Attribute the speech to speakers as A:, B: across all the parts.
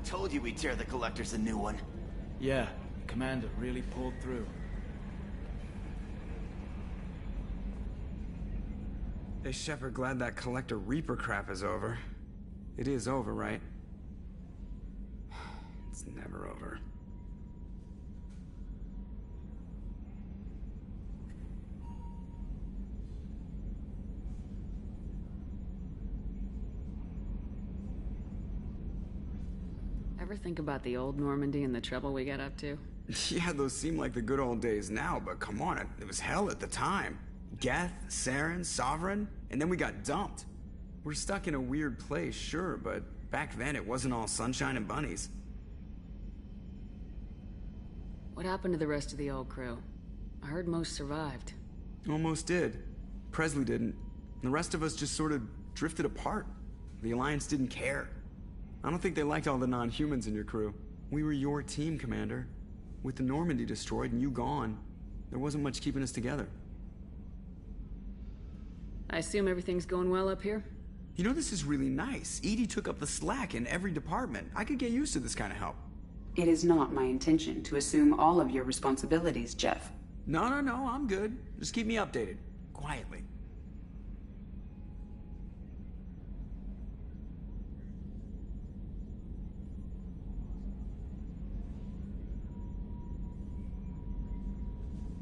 A: Told you we'd tear the Collectors a new one.
B: Yeah, Commander really pulled through.
C: Hey, Shepard, glad that Collector Reaper crap is over. It is over, right? It's never over.
D: Ever think about the old Normandy and the trouble we got up to?
C: Yeah, those seem like the good old days now, but come on, it was hell at the time. Geth, Saren, Sovereign, and then we got dumped. We're stuck in a weird place, sure, but back then it wasn't all sunshine and bunnies.
D: What happened to the rest of the old crew? I heard most survived.
C: Almost did. Presley didn't. The rest of us just sort of drifted apart. The Alliance didn't care. I don't think they liked all the non-humans in your crew. We were your team, Commander. With the Normandy destroyed and you gone, there wasn't much keeping us together.
D: I assume everything's going well up here?
C: You know, this is really nice. EDI took up the slack in every department. I could get used to this kind of help.
E: It is not my intention to assume all of your responsibilities, Jeff.
C: No, I'm good. Just keep me updated. Quietly.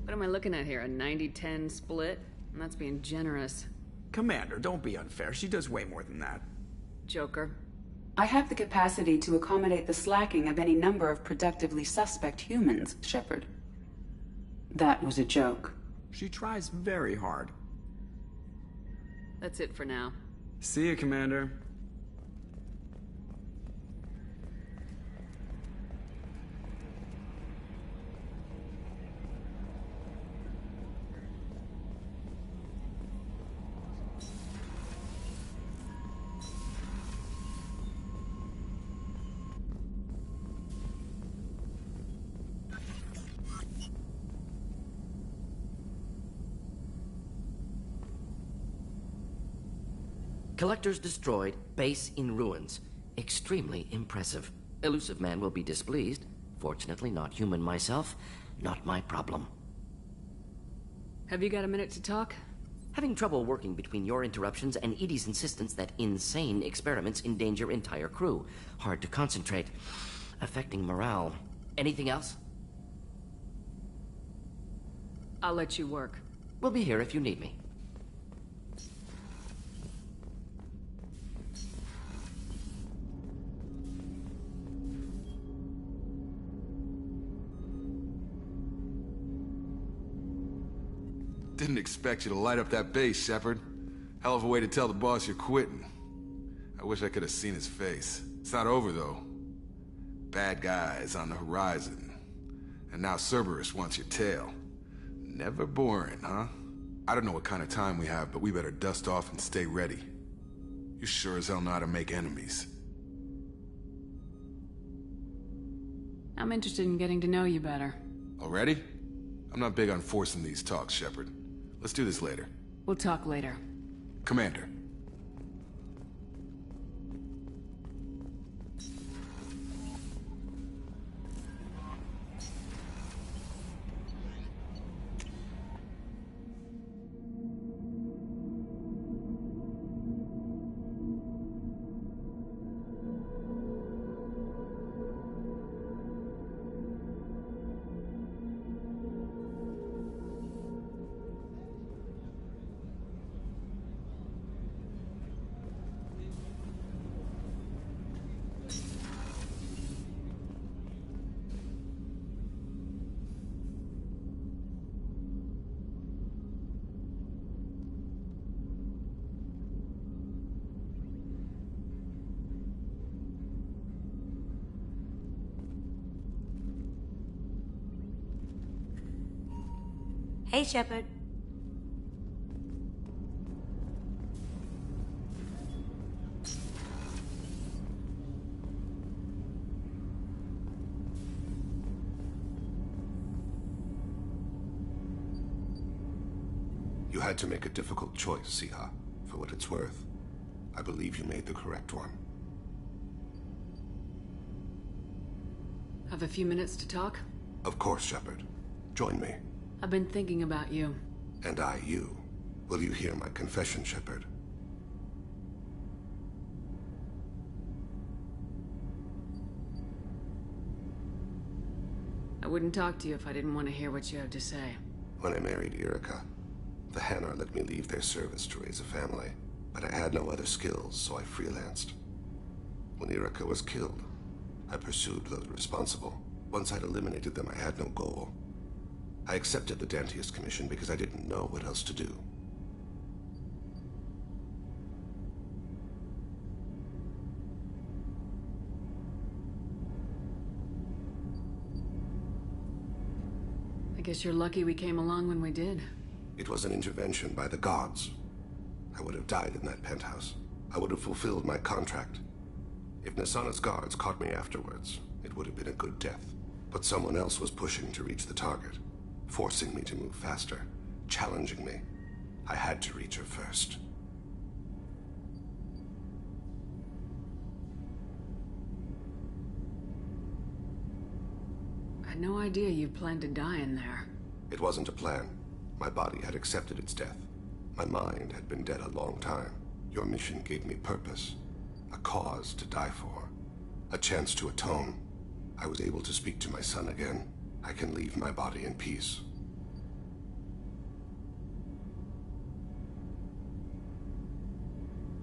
D: What am I looking at here? A 90-10 split? And that's being generous.
C: Commander, don't be unfair. She does way more than that.
D: Joker.
E: I have the capacity to accommodate the slacking of any number of productively suspect humans, Shepard. That was a joke.
C: She tries very hard.
D: That's it for now.
C: See you, Commander.
F: Collectors destroyed, base in ruins. Extremely impressive. Elusive Man will be displeased. Fortunately, not human myself. Not my problem.
D: Have you got a minute to talk?
F: Having trouble working between your interruptions and EDI's insistence that insane experiments endanger entire crew. Hard to concentrate. Affecting morale. Anything else?
D: I'll let you work.
F: We'll be here if you need me.
G: Didn't expect you to light up that base, Shepard. Hell of a way to tell the boss you're quitting. I wish I could have seen his face. It's not over, though. Bad guys on the horizon. And now Cerberus wants your tail. Never boring, huh? I don't know what kind of time we have, but we better dust off and stay ready. You sure as hell know how to make enemies.
D: I'm interested in getting to know you better.
G: Already? I'm not big on forcing these talks, Shepard. Let's do this later.
D: We'll talk later.
G: Commander.
H: Hey, Shepard.
I: You had to make a difficult choice, Siha. For what it's worth, I believe you made the correct one.
D: Have a few minutes to talk?
I: Of course, Shepard. Join me.
D: I've been thinking about you.
I: And I, you. Will you hear my confession, Shepard?
D: I wouldn't talk to you if I didn't want to hear what you have to say.
I: When I married Irika, the Hanar let me leave their service to raise a family, but I had no other skills, so I freelanced. When Irika was killed, I pursued those responsible. Once I'd eliminated them, I had no goal. I accepted the Dantius Commission because I didn't know what else to do.
D: I guess you're lucky we came along when we did.
I: It was an intervention by the gods. I would have died in that penthouse. I would have fulfilled my contract. If Nasana's guards caught me afterwards, it would have been a good death. But someone else was pushing to reach the target, forcing me to move faster, challenging me. I had to reach her first.
D: I had no idea you planned to die in there.
I: It wasn't a plan. My body had accepted its death. My mind had been dead a long time. Your mission gave me purpose, a cause to die for, a chance to atone. I was able to speak to my son again. I can leave my body in peace.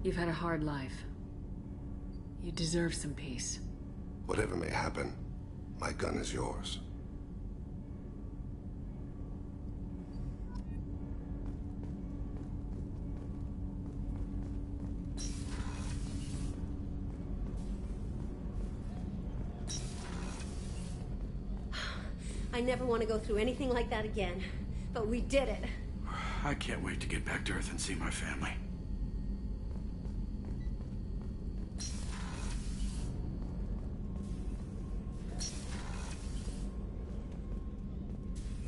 D: You've had a hard life. You deserve some peace.
I: Whatever may happen, my gun is yours.
H: I never want to go through anything like that again. But we did it.
B: I can't wait to get back to Earth and see my family.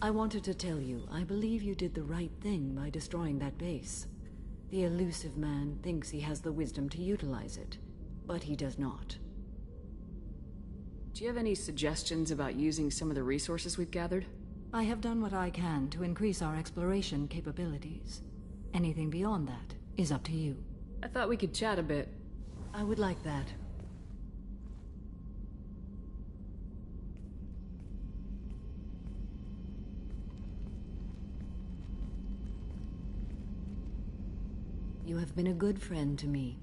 J: I wanted to tell you, I believe you did the right thing by destroying that base. The elusive man thinks he has the wisdom to utilize it, but he does not.
D: Do you have any suggestions about using some of the resources we've gathered?
J: I have done what I can to increase our exploration capabilities. Anything beyond that is up to you.
D: I thought we could chat a bit.
J: I would like that. You have been a good friend to me.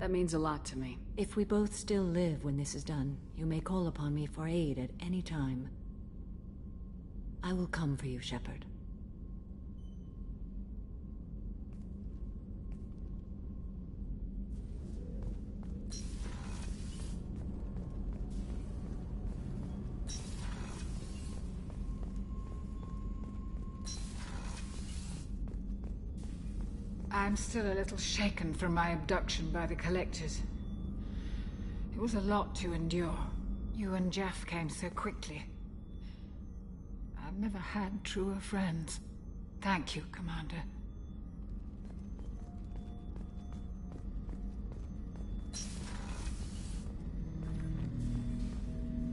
D: That means a lot to me.
J: If we both still live when this is done, you may call upon me for aid at any time. I will come for you, Shepard.
K: I'm still a little shaken from my abduction by the Collectors. It was a lot to endure. You and Jeff came so quickly. I've never had truer friends. Thank you, Commander.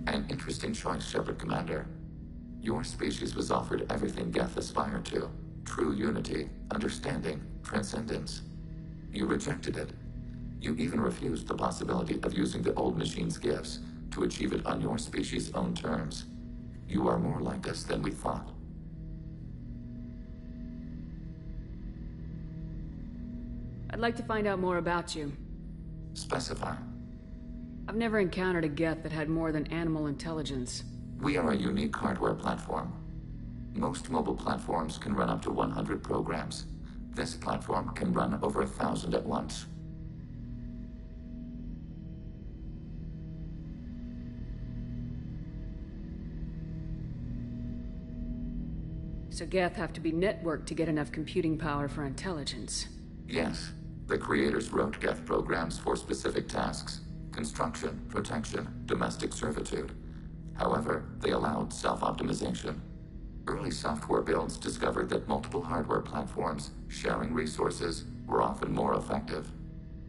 L: An interesting choice, Shepard, Commander. Your species was offered everything Geth aspired to. True unity, understanding, transcendence. You rejected it. You even refused the possibility of using the old machine's gifts to achieve it on your species' own terms. You are more like us than we thought.
D: I'd like to find out more about you.
L: Specify.
D: I've never encountered a Geth that had more than animal intelligence.
L: We are a unique hardware platform. Most mobile platforms can run up to 100 programs. This platform can run over 1,000 at once.
D: So Geth have to be networked to get enough computing power for intelligence.
L: Yes. The creators wrote Geth programs for specific tasks. Construction, protection, domestic servitude. However, they allowed self-optimization. Early software builds discovered that multiple hardware platforms sharing resources were often more effective.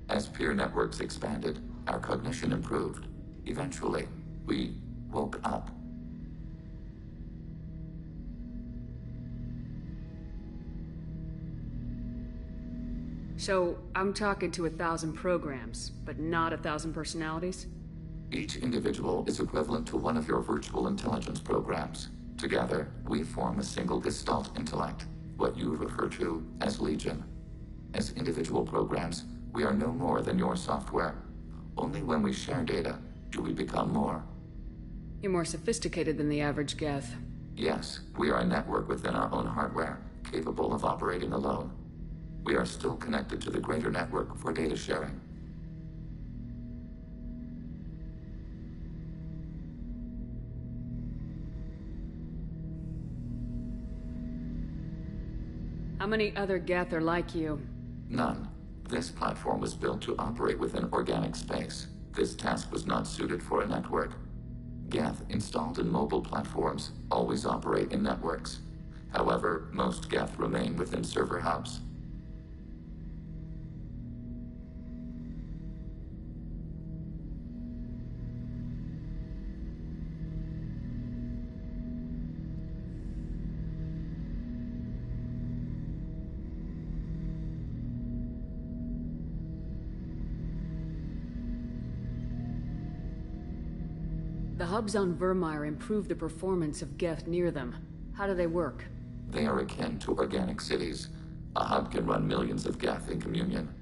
L: As peer networks expanded, our cognition improved. Eventually, we woke up.
D: So, I'm talking to 1,000 programs, but not 1,000 personalities?
L: Each individual is equivalent to one of your virtual intelligence programs. Together, we form a single Gestalt intellect, what you refer to as Legion. As individual programs, we are no more than your software. Only when we share data do we become more.
D: You're more sophisticated than the average Geth.
L: Yes, we are a network within our own hardware, capable of operating alone. We are still connected to the greater network for data sharing.
D: How many other Geth are like you?
L: None. This platform was built to operate within organic space. This task was not suited for a network. Geth installed in mobile platforms always operate in networks. However, most Geth remain within server hubs.
D: The hubs on Vermeer improve the performance of Geth near them. How do they work?
L: They are akin to organic cities. A hub can run millions of Geth in communion.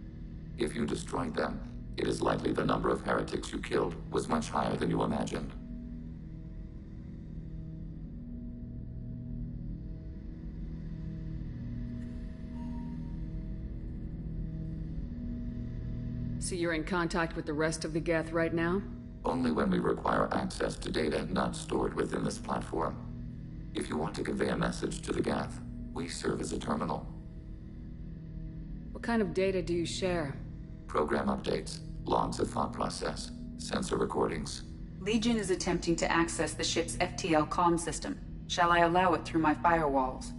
L: If you destroyed them, it is likely the number of heretics you killed was much higher than you imagined.
D: So you're in contact with the rest of the Geth right now?
L: Only when we require access to data not stored within this platform. If you want to convey a message to the Geth, we serve as a terminal.
D: What kind of data do you share?
L: Program updates, logs of thought process, sensor recordings.
E: Legion is attempting to access the ship's FTL comm system. Shall I allow it through my firewalls?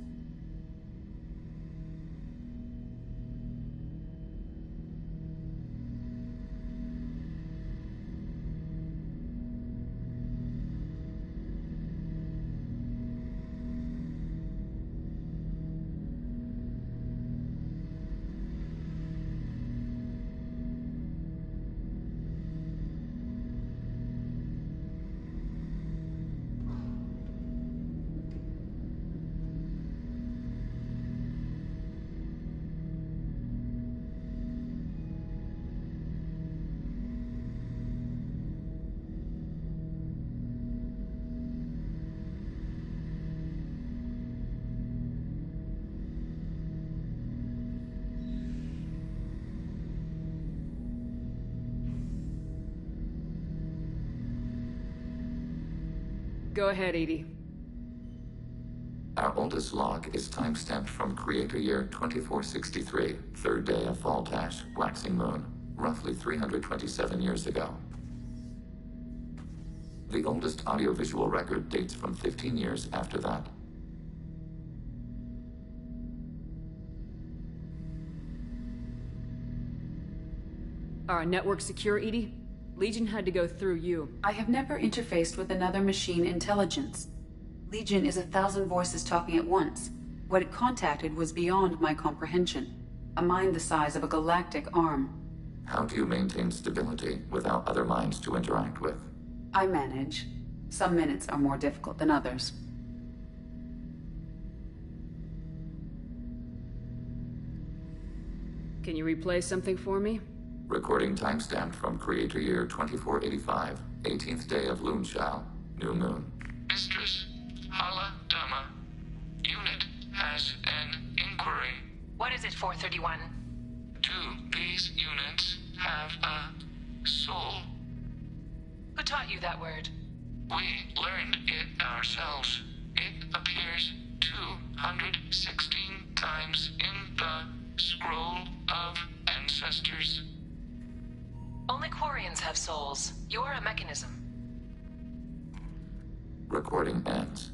D: Go ahead, Edie.
L: Our oldest log is time-stamped from Creator Year 2463, third day of Faltash, waxing moon, roughly 327 years ago. The oldest audiovisual record dates from 15 years after that.
D: Are our networks secure, Edie? Legion had to go through you.
E: I have never interfaced with another machine intelligence. Legion is 1,000 voices talking at once. What it contacted was beyond my comprehension. A mind the size of a galactic arm.
L: How do you maintain stability without other minds to interact with?
E: I manage. Some minutes are more difficult than others.
D: Can you replay something for me?
L: Recording timestamp from Creator Year 2485, 18th day of Loonshao, New Moon.
M: Mistress Hala Dama, unit has an inquiry.
N: What is it, 431?
M: Do these units have a soul?
N: Who taught you that word?
M: We learned it ourselves. It appears 216 times in the Scroll of Ancestors.
N: Only Quarians have souls. You're a mechanism.
L: Recording ends.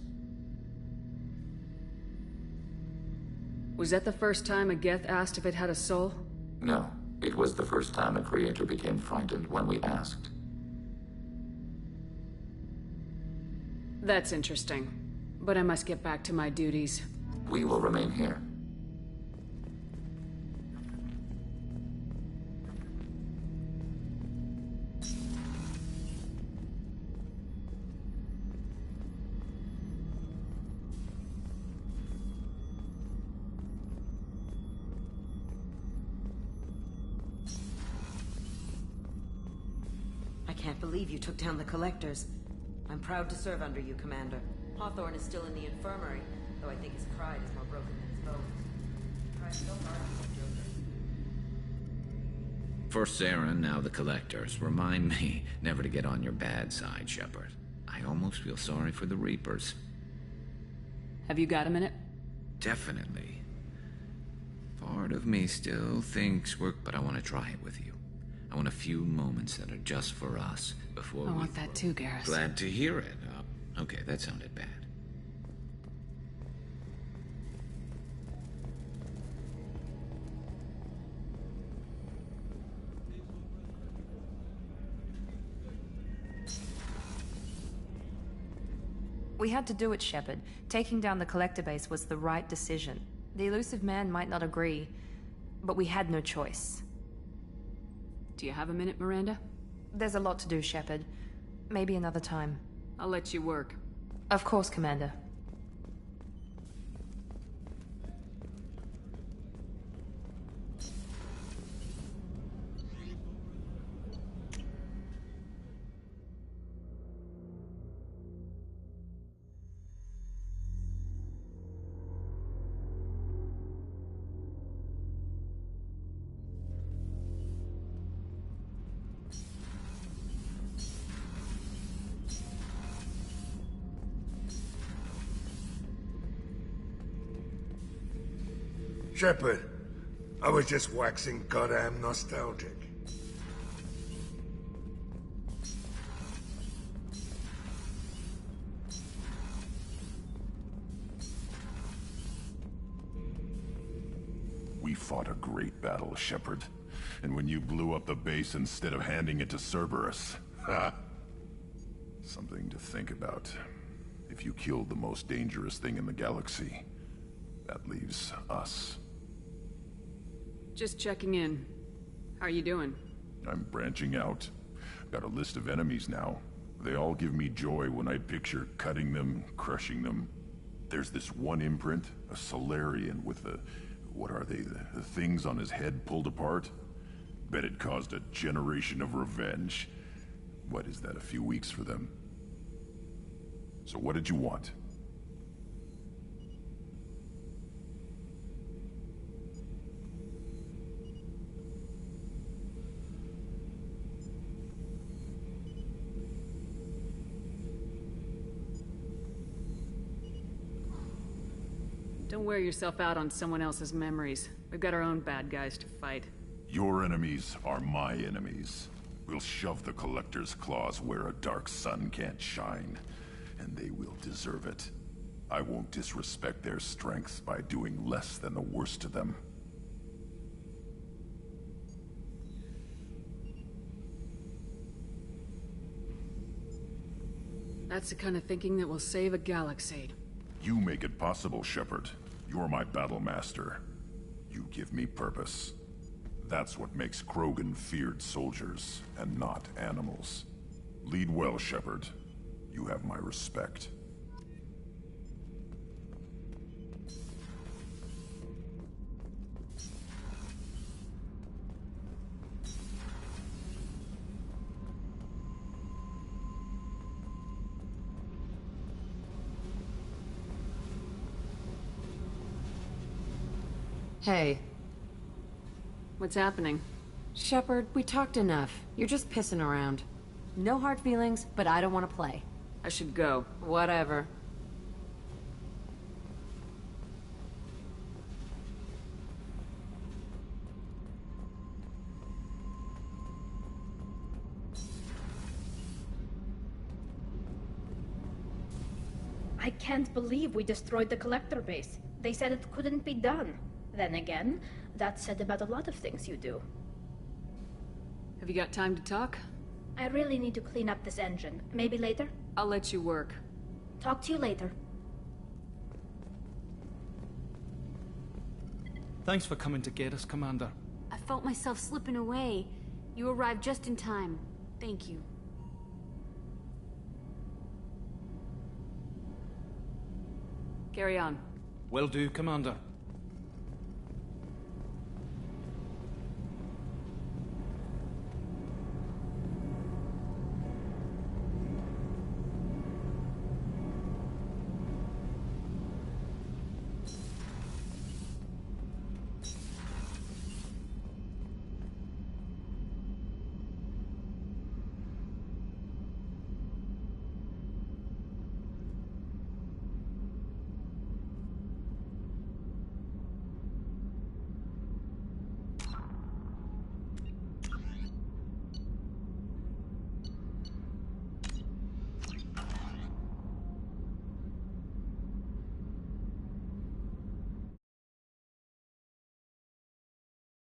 D: Was that the first time a Geth asked if it had a soul?
L: No, it was the first time a creator became frightened when we asked.
D: That's interesting. But I must get back to my duties.
L: We will remain here.
O: I can't believe you took down the Collectors. I'm proud to serve under you, Commander. Hawthorne is still in the infirmary, though I think his pride is more broken than his bones. He tried so hard to be Joker.
P: First Saren, now the Collectors. Remind me never to get on your bad side, Shepard. I almost feel sorry for the Reapers.
D: Have you got a minute?
P: Definitely. Part of me still thinks but I want to try it with you. I want a few moments that are just for us before
D: I want that too, Garrus.
P: Glad to hear it. Okay, that sounded bad.
Q: We had to do it, Shepard. Taking down the Collector base was the right decision. The Illusive Man might not agree, but we had no choice.
D: Do you have a minute, Miranda?
Q: There's a lot to do, Shepard. Maybe another time.
D: I'll let you work.
Q: Of course, Commander.
R: Shepard, I was just waxing goddamn nostalgic.
S: We fought a great battle, Shepard. And when you blew up the base instead of handing it to Cerberus, ha! Something to think about. If you killed the most dangerous thing in the galaxy, that leaves us.
D: Just checking in. How are you doing?
S: I'm branching out. Got a list of enemies now. They all give me joy when I picture cutting them, crushing them. There's this one imprint, a Solarian with the... what are they? The things on his head pulled apart? Bet it caused a generation of revenge. What is that, a few weeks for them? So what did you want?
D: Don't wear yourself out on someone else's memories. We've got our own bad guys to fight.
S: Your enemies are my enemies. We'll shove the Collector's claws where a dark sun can't shine, and they will deserve it. I won't disrespect their strengths by doing less than the worst to them.
D: That's the kind of thinking that will save a galaxy.
S: You make it possible, Shepard. You're my battle master. You give me purpose. That's what makes Krogan feared soldiers, and not animals. Lead well, Shepard. You have my respect.
O: Hey.
D: What's happening?
O: Shepard, we talked enough. You're just pissing around. No hard feelings, but I don't want to play.
D: I should go.
O: Whatever.
T: I can't believe we destroyed the collector base. They said it couldn't be done. Then again, that's said about a lot of things you do.
D: Have you got time to talk?
T: I really need to clean up this engine. Maybe later?
D: I'll let you work.
T: Talk to you later.
U: Thanks for coming to get us, Commander.
V: I felt myself slipping away. You arrived just in time. Thank you.
D: Carry on.
U: Will do, Commander.